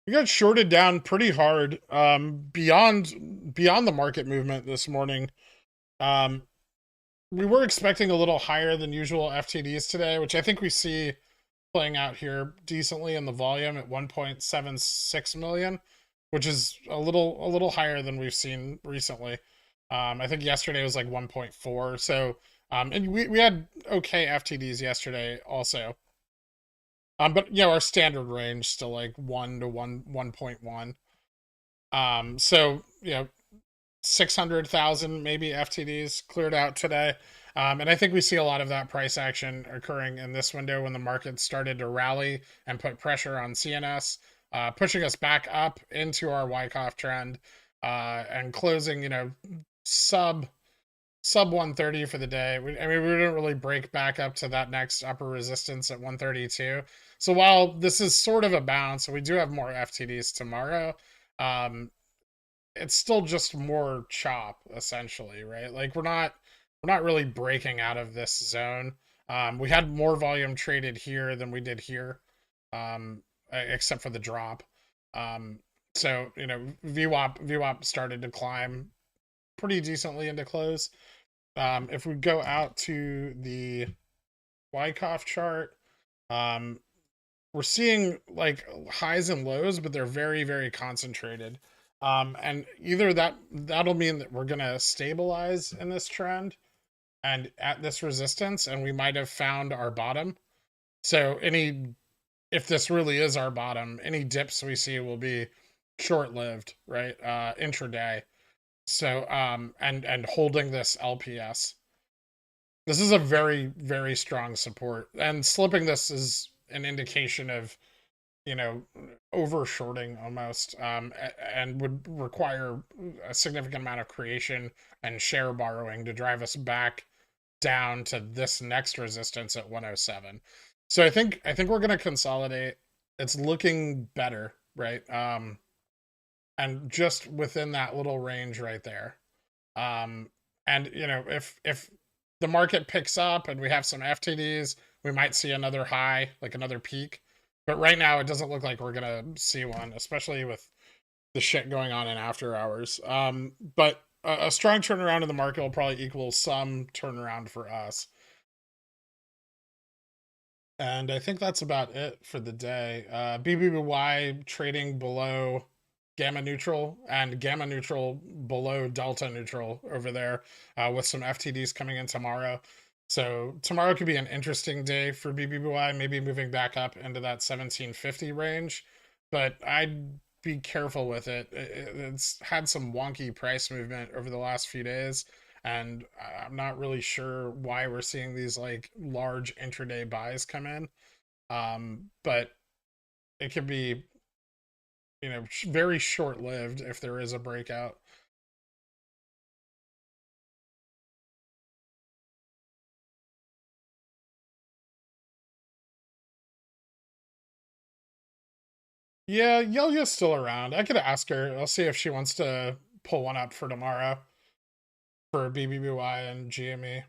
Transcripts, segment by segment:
We got shorted down pretty hard, beyond the market movement this morning. Um, we were expecting a little higher than usual FTDs today, which I think we see playing out here decently in the volume at 1.76 million, which is a little higher than we've seen recently. I think yesterday was like 1.4. So, and we had okay FTDs yesterday also. But our standard range still like 1 to 1.1. So 600,000 maybe FTDs cleared out today. And I think we see a lot of that price action occurring in this window when the market started to rally and put pressure on CNS, pushing us back up into our Wyckoff trend, and closing, sub sub 130 for the day. We didn't really break back up to that next upper resistance at 132. So while this is sort of a bounce, we do have more FTDs tomorrow. Um, it's still just more chop essentially, right? Like we're not really breaking out of this zone. We had more volume traded here than we did here, except for the drop. Um, so VWAP started to climb pretty decently into close. If we go out to the Wyckoff chart, um, we're seeing like highs and lows, but they're very, very concentrated. And either that'll mean that we're gonna stabilize in this trend and at this resistance, and we might have found our bottom. So if this really is our bottom, any dips we see will be short-lived, right? Intraday. So and holding this LPS. This is a very, very strong support. And slipping this is an indication of, you know, over shorting almost, and would require a significant amount of creation and share borrowing to drive us back down to this next resistance at 107. So I think we're going to consolidate. It's looking better, right? And just within that little range right there. Um, and if the market picks up and we have some FTDs, we might see another high, like another peak. But right now, it doesn't look like we're gonna see one, especially with the shit going on in after hours. But a strong turnaround in the market will probably equal some turnaround for us. And I think that's about it for the day. BBY trading below gamma neutral and gamma neutral below delta neutral over there, with some FTDs coming in tomorrow. So tomorrow could be an interesting day for BBY, maybe moving back up into that 1750 range. But I'd be careful with it. It's had some wonky price movement over the last few days, and I'm not really sure why we're seeing these like large intraday buys come in. But it could be, very short lived if there is a breakout. Yeah, Yelya's still around. I could ask her. I'll see if she wants to pull one up for tomorrow for BBBY and GME.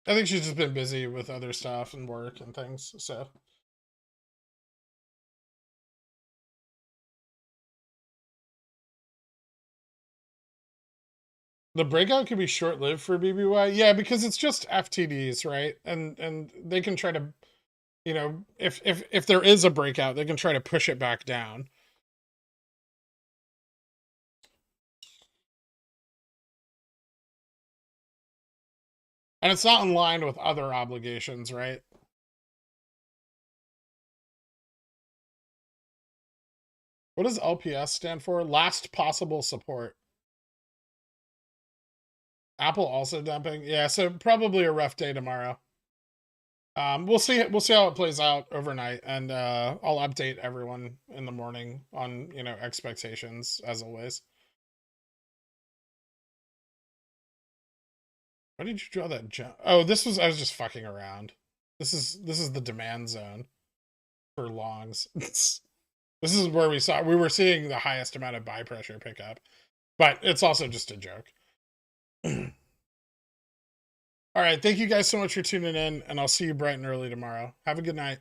I think she's just been busy with other stuff and work and things. So the breakout could be short lived for BBY. Yeah, because it's just FTDs, right? And they can try to, if there is a breakout, they can try to push it back down. And it's not in line with other obligations, right? What does LPS stand for? Last possible support. Apple also dumping. Yeah, so probably a rough day tomorrow. We'll see. We'll see how it plays out overnight, and I'll update everyone in the morning on expectations as always. Why did you draw that jump? Oh, I was just fucking around. This is the demand zone for longs. This is where we were seeing the highest amount of buy pressure pick up, but it's also just a joke. All right, thank you guys so much for tuning in, and I'll see you bright and early tomorrow. Have a good night.